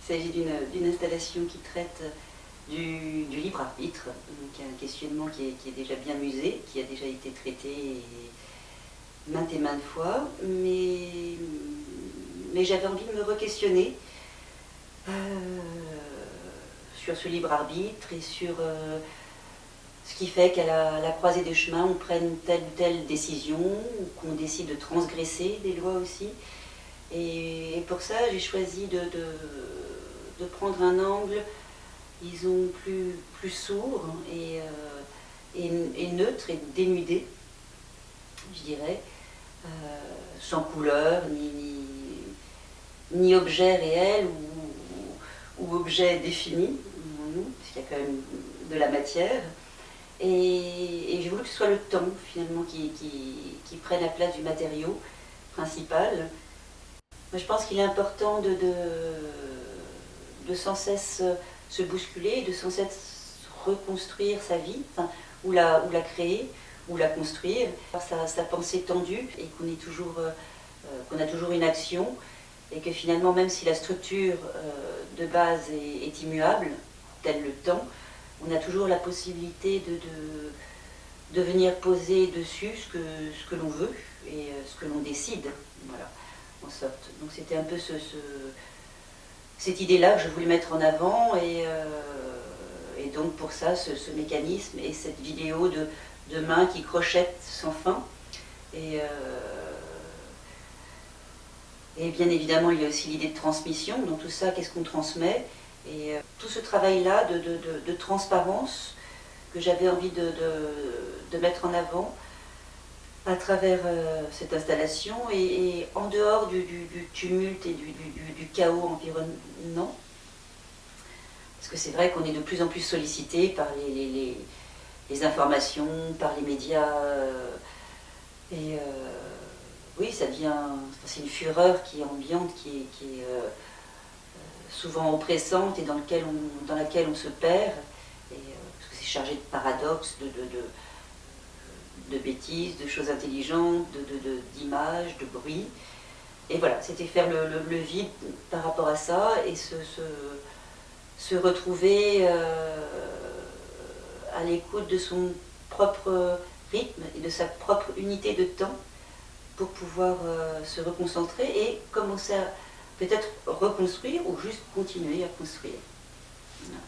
Il s'agit d'une installation qui traite du libre arbitre, donc un questionnement qui est déjà bien musé, qui a déjà été traité maintes et maintes fois, mais j'avais envie de me re-questionner sur ce libre arbitre et sur ce qui fait qu'à la croisée des chemins, on prenne telle ou telle décision, ou qu'on décide de transgresser des lois aussi. Et pour ça, j'ai choisi de prendre un angle, disons, plus sourd et neutre et dénudé, je dirais, sans couleur, ni objet réel ou objet défini, parce qu'il y a quand même de la matière. Et j'ai voulu que ce soit le temps, finalement, qui prenne la place du matériau principal. Je pense qu'il est important de sans cesse se bousculer, de sans cesse reconstruire sa vie, enfin, ou la créer, ou la construire, par sa pensée tendue, et qu'on a toujours une action, et que finalement, même si la structure de base est immuable, tel le temps, on a toujours la possibilité de venir poser dessus ce que l'on veut et ce que l'on décide, voilà, en sorte. Donc c'était un peu cette idée-là que je voulais mettre en avant, et donc pour ça, ce mécanisme et cette vidéo de mains qui crochettent sans fin. Et bien évidemment, il y a aussi l'idée de transmission. Donc tout ça, qu'est-ce qu'on transmet? Et tout ce travail-là de transparence que j'avais envie de mettre en avant à travers cette installation et en dehors du tumulte et du chaos environnant. Parce que c'est vrai qu'on est de plus en plus sollicité par les informations, par les médias. Oui, ça devient... C'est une fureur qui est ambiante, qui est souvent oppressante et dans laquelle on se perd. Parce que c'est chargé de paradoxes, de bêtises, de choses intelligentes, d'images, de bruit. Et voilà, c'était faire le vide par rapport à ça et se retrouver à l'écoute de son propre rythme et de sa propre unité de temps pour pouvoir se reconcentrer et commencer à peut-être reconstruire ou juste continuer à construire. Voilà.